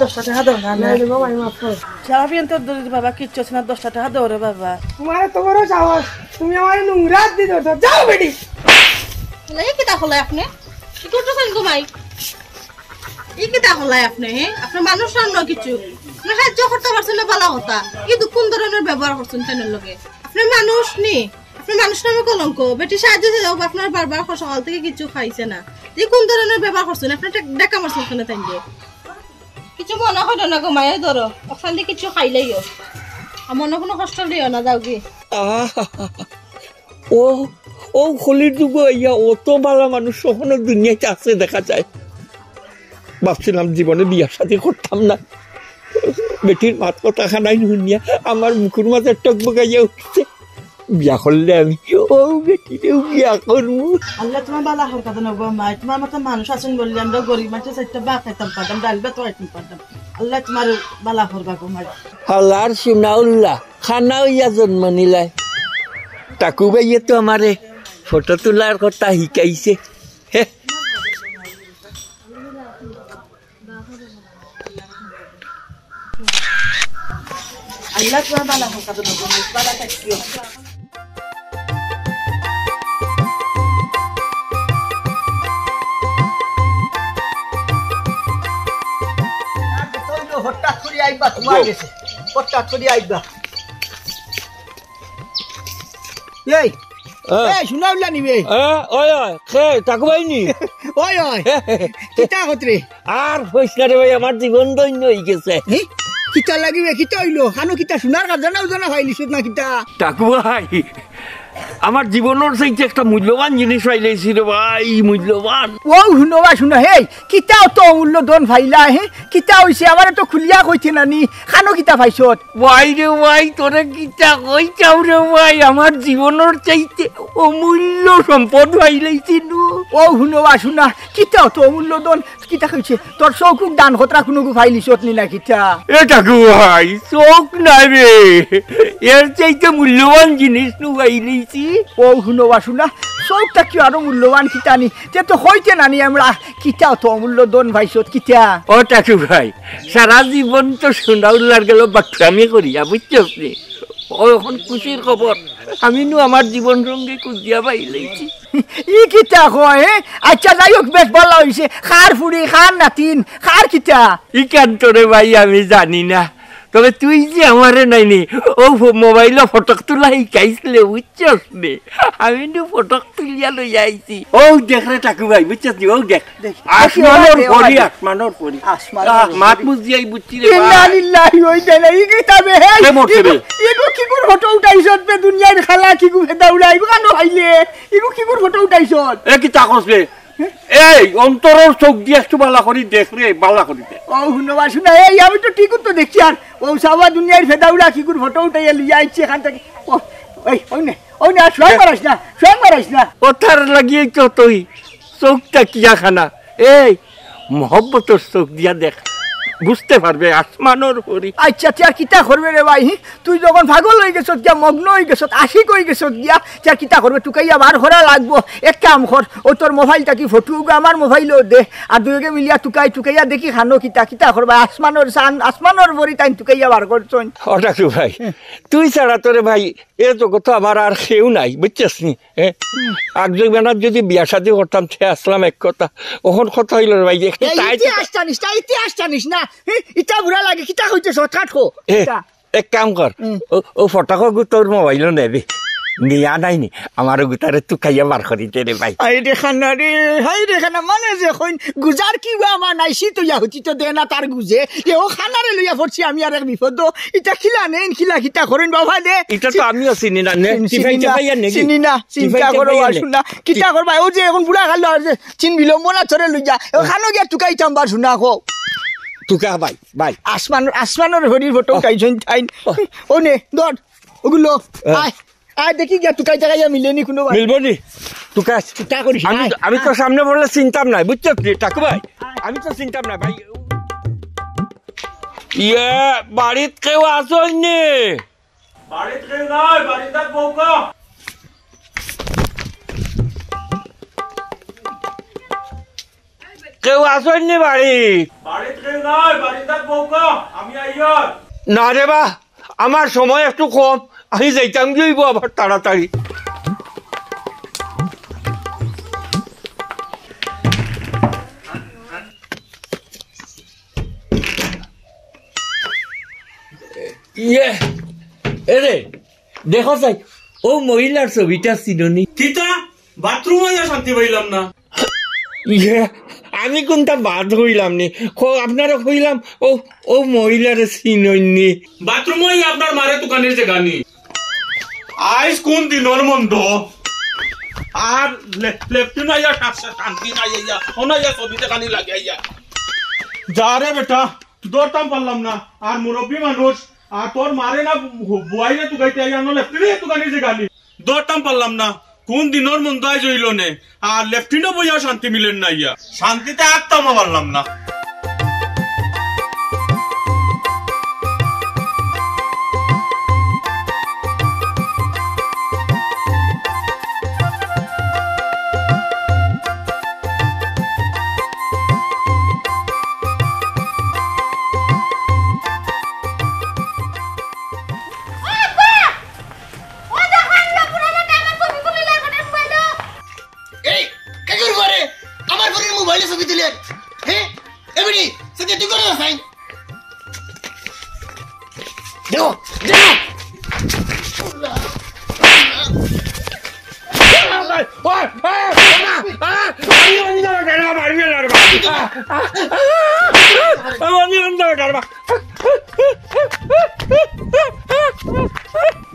10টা টাকা দাও না না বাবা আমি মাফ করো চাবিন তো বাবা কিচ্ছু না 10টা টাকা দাও রে বাবা তোমার তো বড় সাহস তুমি আমার নোংরা দিতে দাও যাও বেটি এই কি তা হলাই আপনি কি করতেছেন গো ভাই এই কি তা হলাই আপনি আপনি মানুষ না কিছু না সাহায্য করতে পারছেন না ভালো কথা কিন্তু কোন ধরনের ব্যবহার করছেন তেনের লগে আপনি মানুষ নি আপনি মানুষ নামে কলঙ্ক বেটি সাহায্য দিও আপনার বারবার সকাল থেকে কিছু খাইছে না এই কোন ধরনের ব্যবহার করছেন আপনি দেখা মারছেন কেন তাই দিয়ে কিছু মনে হয় না গো মায়ের ধরো ওখান দিয়ে কিছু খাইলেইও মনে কোনো কষ্ট দিও না যাও কি ও ও হলির যুগ ইয়া অত ভালো মানুষ কখনো দুনিয়াতে আছে দেখা যায় ভাবছিলাম জীবনে বিয়ার সাথে করতাম না বেটির মাত কথা খানাই শুনিয়া আমার মুখের মাঝে টকবগাইয়া উঠছে বিয়া করলে আমি ও বেটিরেও বিয়া করবো আল্লাহ তোমার বালা হর কথা নব মা তোমার মতো মানুষ আছেন বললে আমরা গরিব মানুষ একটা বা খাইতাম পারতাম ডাল ভাত খাইতাম পারতাম আল্লাহ তোমার বালা করবা গো মা হালার সুনাউল্লাহ খানা ইয়া জন্ম নিলাই টাকু ভাইয়ে তো আমারে ফটো তোলার কথা শিকাইছে আল্লাহ তোমার বালা হর কথা নব মা বালা থাকিও হঠাৎ করে আইবা তোমার গেছে হঠাৎ করে আইবা এই এই শুনাউলা নিবে ওই ওই খে টাকু ভাই নি ওই ওই কিতা হতরে আর পয়সা রে ভাই আমার জীবন দৈন্য হয়ে গেছে কিতা লাগিবে কিতা হইলো খানো কিতা শোনার কাজে না জানা হইলি শুন না কিতা টাকু ভাই আমার জীবনের চাইতে একটা মূল্যবান জিনিস পাইলেছি রে ভাই মূল্যবান ও শুনবা শুনা হে কিতা অত অমূল্য দন ভাইলা হে কিতা হইছে আমার তো খুলিয়া কইতে নানি খানো কিতা পাইছত ভাই রে ভাই তোরে কিতা কই চাও রে ভাই আমার জীবনের চাইতে অমূল্য সম্পদ পাইলেছি নু ও শুনবা শুনা কিতা অত অমূল্য দন কিতা কইছে তোর চৌকুক দান খতরা কোনো ফাইলিছত নি না কিতা এ টাকু ভাই চোখ নাই রে এর চাইতে মূল্যবান জিনিস নু পাইলেছি ও শুনবা শুনা চৌকটা কি আরো মূল্যবান কিতা নি যে তো হইতে নানি আমরা কিতা অত অমূল্য দন ভাইছত কিতা ও টাকু ভাই সারা জীবন তো সোনাউল্লার গেল বাট্টামি করিয়া বুঝছস নি ও এখন খুশির খবর আমি নু আমার জীবন সঙ্গে কুজিয়া পাইলেছি ই কিতা কয় আচ্ছা যাই হোক বেশ ভালো হইছে খার ফুড়ি খার নাতিন খার কিতা ই কান্তরে ভাই আমি জানি না তবে তুই যে আমারে নাইনি ও মোবাইলে ফটক তোলা শিকাইছিলে বুঝছস নে আমি নু ফটক তুলিয়া লই আইছি ও দেখ রে টাকু ভাই বুঝছস নি ও দেখ আসমানোর পরি মাত মুজিয়াই বুঝছি রে ভাই ইন্না লিল্লাহি ওই দেনা ই কিতা বে হে ইগো কি কোন ফটো উঠাইছত বে দুনিয়ার খালা কি কো দাউলাই কানো আইলে ইগো কি কোন ফটো উঠাইছত এ কি তাকস রে এই অন্তরের চোখ দিয়ে একটু বালা করি দেখ রে বালা করি দেখ ও শুনবা শুনা এই আমি তো ঠিক তো দেখছি আর ও সাবা দুনিয়ার ফেদাউলা কি কোন ফটো উঠাইয়া লিয়া আইছে এখান থেকে ওই না সোয়াই মারাইস না ওঠার লাগিয়ে তো তুই চোখটা কিয়া খানা এই মহব্বতর চোখ দিয়া দেখ বুঝতে পারবে আসমানোর পরি আচ্ছা তুই আর কিতা করবে রে ভাই তুই যখন পাগল হয়ে গেছ গিয়া মগ্ন হয়ে গেছ আশিক হয়ে গেছ গিয়া তুই আর কিতা করবে টুকাইয়া বার করা লাগবো এক কাম কর ও তোর মোবাইলটা কি ফটো আমার মোবাইলও দে আর দুইকে মিলিয়া টুকাইয়া দেখি খানো কিতা করবা আসমানোর পরি তাই টুকাইয়া বার করছন ওটা কি ভাই তুই ছাড়া তোরে ভাই এ জগৎ আমার আর কেউ নাই বুঝছিস নি একজন বেনার যদি বিয়া শাদী করতাম সে আসলাম এক কথা ওখন কথা হইল রে ভাই ইতিহাস জানিস না ইটা বুড়া লাগে কিতা হইতেছ কাঠো এক কাম কর ও ফটাকো তোর মোবাইলও নেবে নিয়া নাই নি আমার গুতারে তু খাইয়া বার করিতে রে ভাই হাই রে খানা মানে যে কইন গুজার কি আমার নাইছি তো ইয়া হতি তো দে না তার গুজে ও খানারে লইয়া পড়ছি আমি আর এক বিপদ ইটা খিলা নেন খিলা কিতা করেন বাবা দে এটা তো আমিও চিনি না নে চিনি না চিন্তা করো শুনা কিতা করবা ও যে এখন বুড়া খালো চিন বিলম্ব না চরে লইয়া ও খানো গিয়া টুকাই চাম্বার শুনা কো টুকা ভাই আসমানোর হরির ফটো উঠাইছেন ঠাইন ও নে দর ওগুলো আয় দেখি গিয়া টুকাই টাকাইয়া মিলেনি কোনো মিলবো নি টুকা চিন্তা করিস আমি তো সামনে বললে চিন্তাম নাই বুঝছো টাকু ভাই আমি তো চিন্তাম না ভাই ইয়ে বাড়িত কেউ আসল নি বাড়িত কেউ নাই বাড়িতে বউকা কেউ আসেননি বাড়ি? না রে বা, আমার সময় একটু কম, আমি যাইতাম যাইব আবার তাড়াতাড়ি। ইয়ে এরে দেখো চাই, ও মহিলার ছবিটা চিননি? কিতা বাথরুম হইয়া শান্তি পাইলাম না। ইয়ে আমি কোনটা বাদ হইলাম নি, আপনারা হইলাম ও ও মহিলার চিননি। বাথরুম হইয়া আপনার মারে দোকানের যে গানি আইস কোন দিনর মন্দ আর লেফটি নাইয়া শান্তি নাইয়া ওনাইয়া ছবিতে গানি লাগাইয়া যা রে বেটা দৌড়তাম পারলাম না। আর মুরব্বী মানুষ আর তোর মারে না বুয়াই না তুগাইতে আইয়া ন লেফটি নাইয়া তুগানির যে গানি দৌড়তাম পারলাম না। কোন দিনর মন্দ আইজ হইল নে আর লেফটিনও বইয়া শান্তি মিলেন না ইয়া শান্তিতে আত্মাম পারলাম না।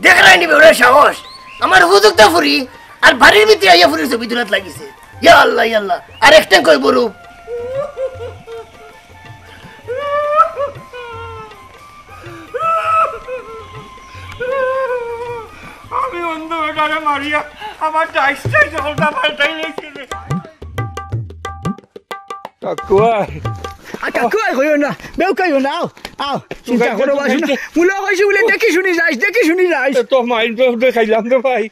দেখলাই নিবে ওরা সাহস আমার উপযুক্ত ফুরি আর বাড়ির ভিতরে আইয়া ফুরির ছবি তুলাত লাগিছে। ইয়া আল্লাহ ইয়া আল্লাহ, আর একটা কই বড় আমি অন্ধ বেটারে মারিয়া আমার টাইসটাই জলটা পাল্টাই নিয়েছি। কাকুয়াই কাকুয়াই হইও না, বেউ কইও না, আও আও চিন্তা করো বাসু না, মুলা কইছি বলে দেখি শুনি যাইস। তো মাইন্ড খাইলাম তো ভাই,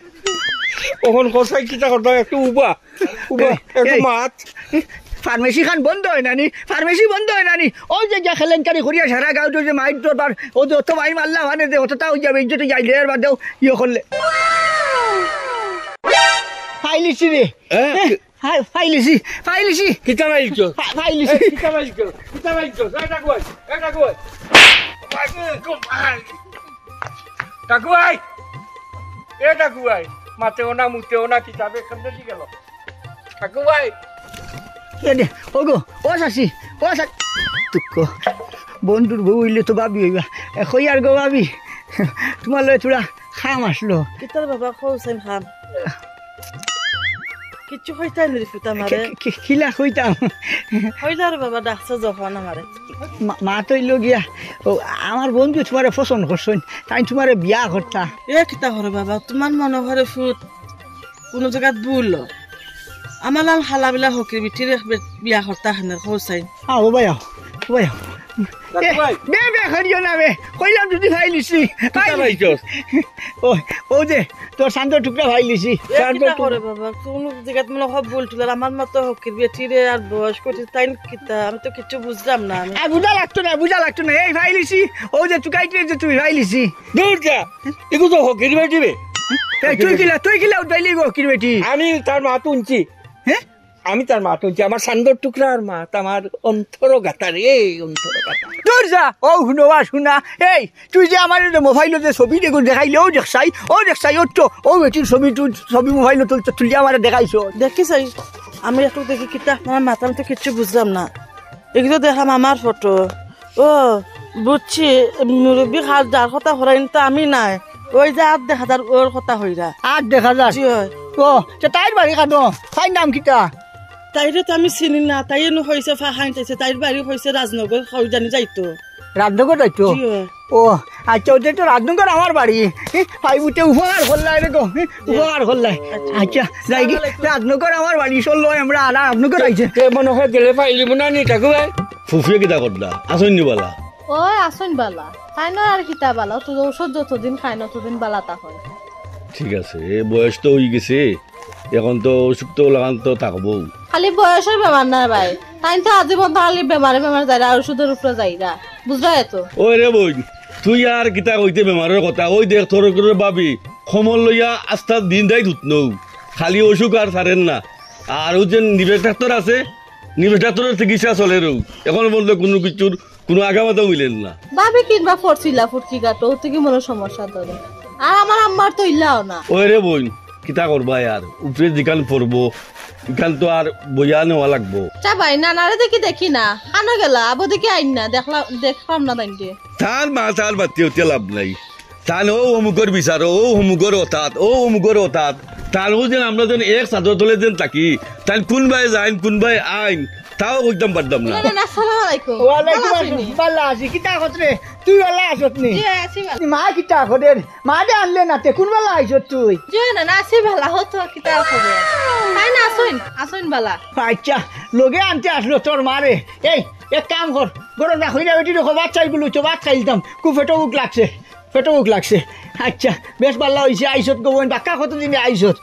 ওখান কোথায় কিটা করতে একটু উবা একটু মাছ। ফার্মেসি খান বন্ধ হয় নানি, ফার্মেসি বন্ধ হয় নানি। ওই যে যা খেলেনকারি করিয়া সারা গাঁও যে মাইন্ড তো তার ও যে অত মাই মারলা মানে দে অতটা হয়ে যাবে, ইজ্জতে যাইলে আর বাদ দেও ইয়ে করলে ফাইলিছি রে ফাইলিছি কিটা মাইলছো ফাইলিছি কিটা মাইলছো এটা কই কাকুয়াই এ কাকুয়াই মাতেও না মুতেও না কিতাবে এখান থেকে গেল। কাকুয়াই ওগো ও শাসি তুক বন্ধুর বউ হইলে তো ভাবি হইবা কই আর গো ভাবি তোমার লয় তোরা খাম আসলো। কিতার বাবা খোসাইন খাম কিচ্ছু হইতাই নি ফুটা মারে খিলা কইতাম হইদার বাবা ডাকছে যখন আমারে মা তৈল গিয়া ও আমার বন্ধু তোমারে পছন্দ করছেন, তাই তোমারে বিয়া করতা। এ কিতা করে বাবা তোমার মনে করে ফুট কোনো জায়গাত ভুল আমার লাল হালাবিলা হকির বিটির বিয়া করতা হানের খোসাইন আও ভাইয়া বে করিও না বে কইলাম যদি ফাইলিছি ও যে তোর শান্ত টুকরা ফাইলিছি। করে বাবা কোন জায়গাত মনে হয় ভুল টুলার আমার মতো হকির বিটিরে আর বয়স করতে তাই কিতা আমি তো কিছু বুঝলাম না। আমি বুঝা লাগতো না এই ফাইলিছি ও যে চুকাইতে যে তুই ফাইলিছি দূর যা এগু তো হকির বেটি বে। তুই কিলা উঠাইলি গো হকির বেটি? আমি তার মা তুনছি। হ্যাঁ আমি তার মা তুনছি, আমার সান্দর টুকরার মা, আমার অন্তর গাতা রে অন্তর গাতা। তোর যা ও শুনা এই তুই যে আমার মোবাইল যে ছবি দেখো দেখাইলে ও দেখছাই ও তো ও বেটির ছবি মোবাইল তুলি আমার দেখাইছো দেখি চাই আমি একটু দেখি কিতা আমার মাথার তো কিচ্ছু বুঝলাম না। এগুলো দেখলাম আমার ফটো ও বুঝছি মুরব্বী খাল যার কথা হরাইন তো আমি নাই, ওই যে ৮,০০০ ওর কথা হইরা ৮,০০০ ও তাইর বাড়ি কানো তাই নাম কিতা? তাইরে তো আমি চিনি না, তাই হয়েছে ফাঁকাইন চাইছে, তাইর বাড়ি হয়েছে রাজনগর জানি যাইতো রাজনগর যাইতো। ও আচ্ছা ওদের তো রাজনগর আমার বাড়ি ফাইবুতে উপকার করলাই রে গো উপকার করলাই। আচ্ছা যাই কি রাজনগর আমার বাড়ি চললো আমরা রাজনগর আইছে মনে হয় গেলে পাইলি মনে নি কাকু ভাই ফুফিয়ে কিতা করলা আসন নি বালা ও আসন বালা খাই না আর কিতা বালা তো ঔষধ যতদিন খাই না ততদিন বালা তা হয়। ঠিক আছে বয়স তো হয়ে গেছে এখন তো অসুখ তো লাগান তো থাকবো। খালি বয়সের ব্যাপার না ভাই, তাই তো আজীবন তাহলে বেমারে যাই আর ওষুধের উপরে যাই না বুঝলা তো ওই রে বই তুই আর কিতা কইতে বেমারের কথা ওই দেখ তোর করে ভাবি সমল লইয়া আস্থা দিন দাই ধুত নৌ খালি অসুখ আর ছাড়েন না আর ওই যে নিবেশ ডাক্তার আছে নিবেশ ডাক্তারের চিকিৎসা চলে রৌ এখন বলতে কোনো কিছুর কোনো আগামাতা মিলেন না ভাবি কিনবা ফরছিলা ফুটকি কাটো ওর থেকে মনে সমস্যা ধরে আর আমার আম্মার তো ইল্লাও না ওই রে বই কিতা করবা আর উপরে যেখান পড়বো এখান তো আর বইয়া নেওয়া লাগবো ভাই নানারে দেখি না হানো গেলা আবো দেখি আইন না দেখলাম না তাইকে তার মা তার বাতি হতে লাভ নাই তান ও অমুকর বিচার ও অমুকর অতাত তার যেন আমরা যেন এক চাদর তলে যেন থাকি তাই কোনবাই যাইন কোনবাই আইন তাও একদম পারতাম না আসসালামু আলাইকুম ওয়ালাইকুম আসসালাম বাল্লা আছি কিতা খতরে তুই বাল্লা আসত নি মা কিতা খদের মা দে আনলে না তে কোন বাল্লা আইছত তুই না আসি ভালা হতো কিতা খবর তাই না আসুন বালা আচ্ছা লগে আনতে আসলো তোর মারে এই এক কাম কর গরম না হইনা বেটি দেখো বাচ্চাগুলো তো ভাত খাইতাম খুব পেটো বুক লাগছে আচ্ছা বেশ ভালো হয়েছে আইসত গোবন বাক্কা কতদিন আইসত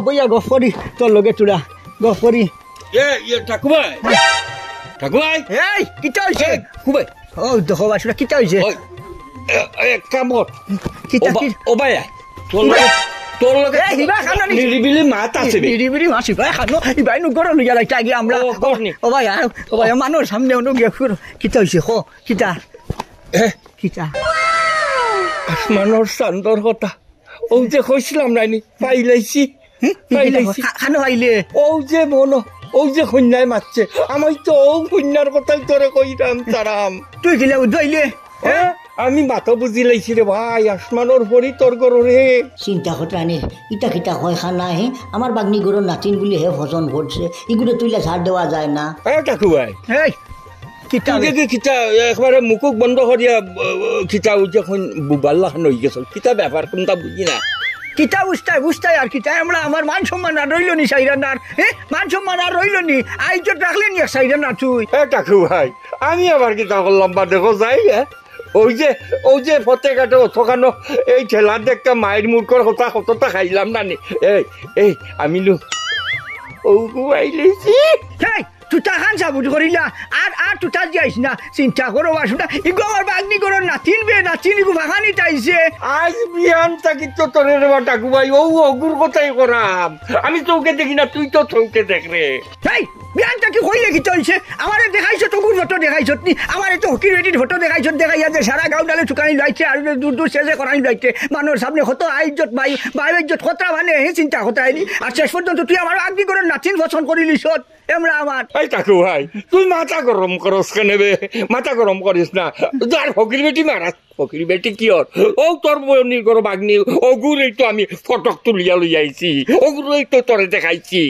বইয়া গফ করি তোর লগে তোরা গফ করি ঠাকুমাই এই কিতা হইছে খুবাই ও দেখো বাসুরা কিতা হইছে এক কাম কর কিতা কি ও ভাই তোর লগে নিরিবিলি মাত আছে নিরিবিলি মাছ ভাই খানো ভাই নু গরম লইয়া লাইতা আগে আমরা ও ভাই মানুষ সামনে অনু গিয়া কিতা হইছে খ কিতা আসমানোর চান্দর কথা ও যে কইছিলাম নাইনি পাইলাইছি খানো পাইলে ও যে মনো ও যে কন্যায় মারছে আমি তো ও কন্যার কথাই তোরে কইরাম তারাম তুই গেলে উদ্ধাইলে হ্যাঁ আমি মাথা বুঝি লাইছি রে ভাই আসমানোর পরি তোর গরু রে চিন্তা কথা নে ইটা কিটা হয় খানা হে আমার বাগনি গরুর নাতিন বলে হে ভজন করছে এগুলো তুইলে ঝাড় দেওয়া যায় না টাকু ভাই এই কিতা কিতা একবারে মুকুক বন্ধ করিয়া কিতা যখন বুবাল্লা খান হয়ে গেছ কিতা ব্যাপার কোনটা বুঝি না কিতা বুঝতাই আর কিতা আমরা আমার মান সম্মান আর রইল নি সাইরানার মান সম্মান আর রইল নি আইজত রাখলেন এক সাইরানা তুই টাকু ভাই আমি আবার কিতা করলাম বা দেখো যাই ওই যে ফতে কাটে অথকানো এই ঠেলা দেখতে মায়ের মূর্খর কথা কতটা খাইলাম না এই আমি ও গুয়াইলেছি তুতা খান সাবুত করিলা আর তুতা যাইস না চিন্তা করো বাসুটা ইগো আমার বাগনি করো নাতিন ইগো ভাগানি তাইছে আজ বিয়ান থাকি তো তোর টাকু ভাই ও অগুর কথাই করাম আমি চৌকে দেখি না তুই তো চৌকে দেখ রে বিয়ানটা কি কইলে কি চলছে আমারে দেখাইছো তো গুর ফটো দেখাইছত নি আমারে তো হকি রেডির ফটো দেখাইছত দেখাইয়া যে সারা গাঁও ডালে চুকানি লাইছে আর দূর শেষে করানি লাইছে মানুষ সামনে কত আইজত ভাই ইজ্জত কতটা মানে চিন্তা কতাইনি আর শেষ পর্যন্ত তুই আমার আগ্নি করে নাতিন পছন্দ করিলিস এমরা আমার এই টাকু ভাই তুই মাথা গরম করস কেনেবে মাথা গরম করিস না আর ফকির বেটি মারাস ফকির বেটি কি ও তোর বয়নির গরো বাগনি ওগুলোই তো আমি ফটক তুলিয়া লই আইছি ওগুলোই তো তোরে দেখাইছি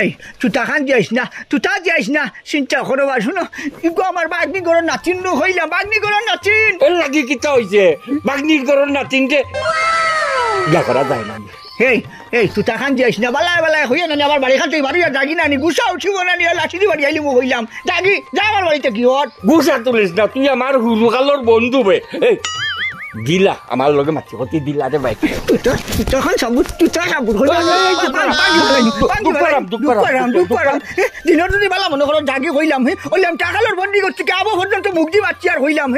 এই তুতা খান যাইস না চিন্তা করো বা শুনো ইগো আমার বাগনি গরো নাতিন হইলাম বাগনি গরো নাতিন ওর লাগি কিতা হইছে বাগনির গরোর নাতিনকে গা করা যায় না এই তুতা খান যাইস না বালায় হইয়া না আমার বাড়ি খান তুই বাড়ি জাগি না গুসা উঠিব না নিয়ে লাঠি দিয়ে বাড়ি আইলি মুখ হইলাম জাগি যা আমার বাড়িতে কি হট গুসা তুলিস না তুই আমার হুরুকালোর বন্ধু বে এই দিলা আমার লগে মাছি হতি দিলা রে ভাই তখন সাবুত দিনের যদি বালা মনে করো জাগি হইলাম হইলাম টাকালোর বন্দি করছি আবো পর্যন্ত মুক্তি পাচ্ছি আর হইলাম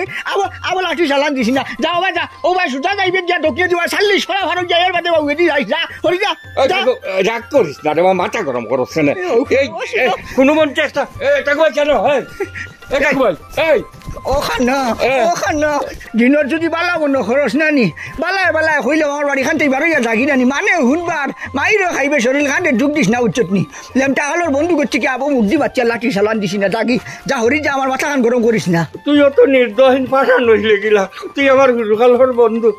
আবো লাঠি চালান দিছি না যাও ভাই যা ও ভাই সুতা যাইবে যা ঢকিয়ে দিবা 40 করা ভারত যাইয়ার বাদে বাবু এদি যাইস যা হরি যা রাগ করিস না রে মাথা গরম করছ না এই কোনো মন চেষ্টা এটা কই কেন হয় এটা কই এই ওখান দিনের যদি বালা মনে খরচ নানি বালায় হইলাম আমার বাড়ি খান থেকে বারোইয়া জাগি নানি মানে হুনবার মাইরও খাইবে শরীর খান ঢুক দিস না উচ্চত নি টাকালোর বন্ধু করছি কি আবো মুক্তি বাচ্চা লাঠি সালান দিস না জাগি যা হরি যা আমার মাথা খান গরম করিস না তুই অত নির্দহীন পাশা নইলে গিলা তুই আমার হুরুকালোর বন্ধু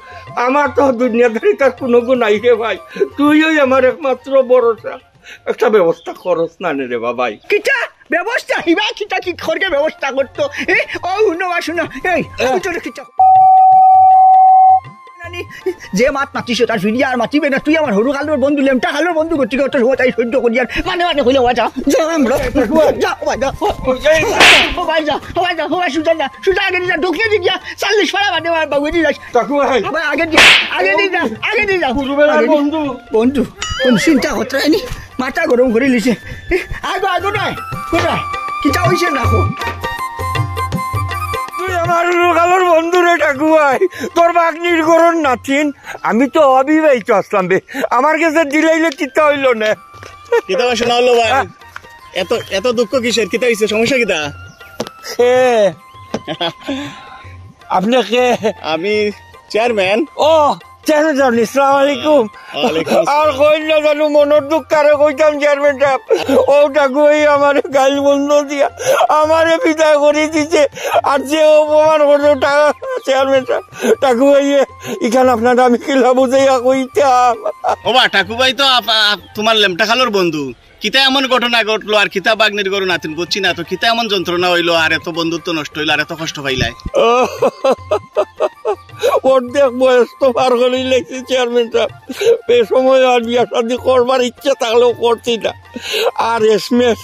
আমার তো দুনিয়াদারি তার কোনো গুণ নাই রে ভাই তুইও আমার একমাত্র ভরসা একটা ব্যবস্থা খরচ না রে বাবাই কিটা ব্যবস্থা হিবা কিটা কি খরকে ব্যবস্থা করতো ও শুনো এই কিটা যে মাত মাতিস তার ফিরিয়া আর মাতিবে না তুই আমার হরু কালোর বন্ধু লেমটা কালোর বন্ধু করছি তোর সবাই সহ্য করি আর মানে হইলে সুজা আগে যা ঢুকিয়ে দি গিয়া 40 ফাড়া বাদে বাবু দি যাস আগে দি যা বন্ধু কোন চিন্তা হতো মাথা গরম করে লিছে আগো নয় কোথায় কিতা হইছে না কো তুই আমার কালোর বন্ধু রে ঠাকুয়াই, তোর বাগনির গরুর নাতিন। আমি তো অবিবাহিত আসলাম বে, আমার কাছে দিলাইলে কিতা হইল না। কিতা শোনা হলো ভাই? এত এত দুঃখ কিসের? কিতা হইছে? সমস্যা কিতা? আপনি কে? আমি চেয়ারম্যান। ও চেয়ারম্যান সাহেব, আসসালামু আলাইকুম। আর কই না জানো মনের দুঃখ কারে কইতাম চেয়ারম্যান সাহেব। ও ঠাকুয়াই আমারে গাল বন্ধ দিয়া আমারে বিদায় করে দিছে। আর যে অপমান করলো চেয়ারম্যান সাহেব, ঠাকুয়াই এখানে আপনার আমি কিলা বুঝাইয়া কইতাম। ও বা ঠাকুরভাই তো তোমার লেমটা খালোর বন্ধু। কিতা এমন ঘটনা ঘটলো আর কিতা বাগনির গরু নাতিন বুঝছি না তো, কিতা এমন যন্ত্রণা হইলো আর এত বন্ধুত্ব নষ্ট হইলো আর এত কষ্ট পাইলাই? অর্ধেক বয়স তো পার করে লেগেছে চেয়ারম্যান সাহেব। এ সময় আর বিয়া শাদি করবার ইচ্ছা থাকলেও করছি না। আর এসমেস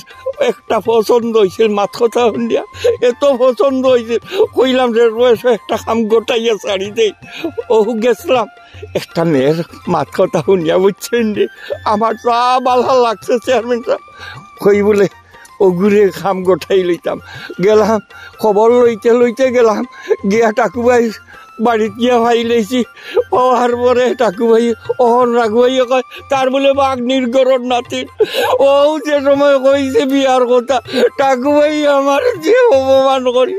একটা পছন্দ হয়েছিল, মাত কথা শুনিয়া এত পছন্দ হয়েছিল কইলাম যে বয়সে একটা কাম গোটাইয়া ছাড়ি দেই। ও গেছিলাম একটা মেয়ের মাত কথা শুনিয়া, বুঝছেন রে আমার যা ভালো লাগছে চেয়ারম্যান সাহেব। কই বলে ও ঘুরে খাম গোটাই লইতাম। গেলাম খবর লইতে গেলাম, গিয়া ঠাকুরভাই বাড়িতে গিয়া ভাই লইছি। হওয়ার পরে ঠাকুরভাই অহন রাখুভাই কয় তার বলে বাগনির গরুর নাতিন। ও যে সময় কইছে বিয়ার কথা, ঠাকুরভাই আমার যে অপমান করি।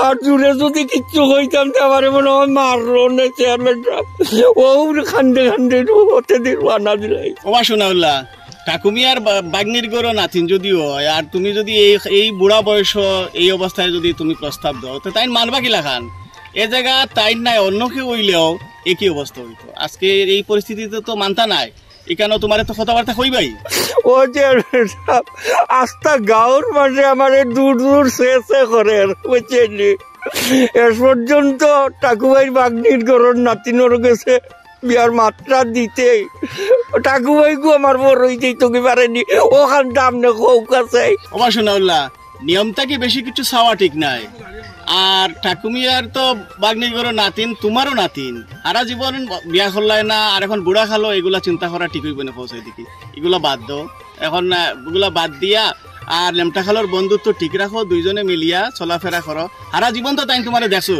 আর জুড়ে যদি কিচ্ছু কইতাম তো আমার মনে হয় মারলো না চেয়ারম্যান সাহেব। ও খান্ডে হতে দিল আনা দিলাই। ওবা শোনাউল্লাহ, ঠাকুমিয়ার বাগনির গরু নাতিন যদি হয় আর তুমি যদি এই বুড়া বয়স এই অবস্থায় যদি তুমি প্রস্তাব দাও তো তাই মানবা কি লাখান? এ জায়গা তাই নাই অন্য কেউ হইলেও একই অবস্থা হইতো। আজকে এই পরিস্থিতিতে তো মানতা নাই, এখানে তোমার তো কথাবার্তা কইবাই। ও যে আস্তা গাঁর মাঝে আমার দূর শেষে করে বুঝছেন। এর পর্যন্ত ঠাকুরভাই বাগনির গরুর নাতিনোর গেছে বিয়ার মাত্রা দিতে। ঠাকুরভাইকে আমার বড় হইতেই তোকে পারেনি, ওখান দামনে কৌকা চাই। ওমা শোনাউল্লাহ, নিয়মটা কি বেশি কিছু চাওয়া ঠিক নাই। আর ঠাকুমিয়ার তো বাগনির গরুর নাতিন, তোমারও নাতিন। সারা জীবন বিয়া করলাই না আর এখন বুড়া খালো, এগুলা চিন্তা করা ঠিক হইব না। পৌঁছাই দেখি এগুলা বাদ দাও এখন, এগুলা বাদ দিয়া আর লেমটা খালোর বন্ধুত্ব ঠিক রাখো, দুইজনে মিলিয়া চলাফেরা করো। সারা জীবন তো তাই তোমার দেখছো।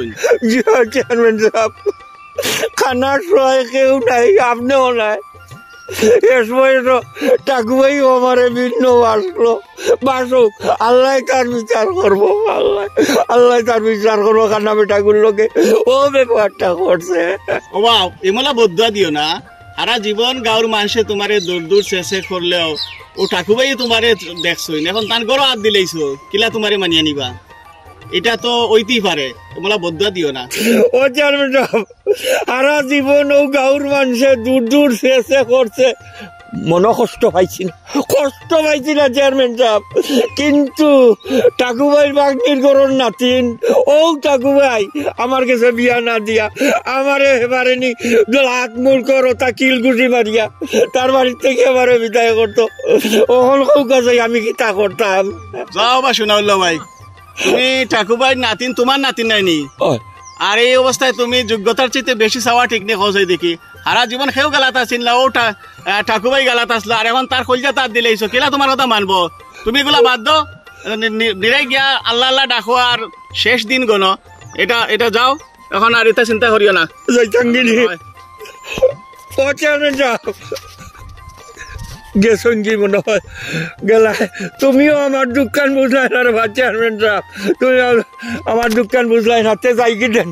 চেয়ারম্যান সাহেব, খানার সহায় কেউ নাই, আপনিও নাই। এ সময় তো ঠাকুরভাই আমারে ভিন্ন বাসুক, আল্লাহ তার বিচার করবো, আল্লাহ তার বিচার করবো। কান্না বেটাগুর লোকে ও ব্যাপারটা করছে। ও বাবা, এমলা বদুয়া দিও না। সারা জীবন গাঁর মানুষে তোমারে দূর শেষে করলেও ও ঠাকুরভাই তোমারে দেখছই, এখন তান গরো হাত দিলেইছো, কিলা তোমারে মানিয়ে নিবা? এটা তো ওইতেই পারে, তোমরা বদুয়া দিও না। ও চেয়ারম্যান সাহেব, সারা জীবন ও গাঁর মানুষে দূর শেষে করছে, মনে কষ্ট পাইছি না চেয়ারম্যান সাহেব। কিন্তু ঠাকুরভাই বাগনির গরুর নাতিন, ও ঠাকুরভাই আমার কাছে বিয়া না দিয়া আমারে পারেনি হাত মুড় করো তা কিলগুটি মারিয়া তার বাড়ির থেকে এবারে বিদায় করতো। ওখান কৌকা যাই আমি কি তা করতাম? যাও বা শোনাউল্লাহ ভাই, তুমি ঠাকুরভাই নাতিন, তোমার নাতিন নাইনি। আর এই অবস্থায় তুমি যোগ্যতার চেয়ে বেশি চাওয়া ঠিক নেই। খোঁজ দেখি সারা জীবন সেও গালাত আসিল, ও ঠাকুরভাই গালাত আসলো, আর এখন তার কলজা তার দিলেইছো, কেলা তোমার কথা মানবো? তুমি এগুলা বাদ দো, নিরাই গিয়া আল্লাহ আল্লাহ ডাকো আর শেষ দিন গণ। এটা যাও এখন, আর এটা চিন্তা করিও না। গেছি মনে হয় গেলা, তুমিও আমার দোকান বুঝলাই না রে ভাই চেয়ারম্যান সাহেব, তুমি আমার দোকান বুঝলাই না, তে যাই কি দেন।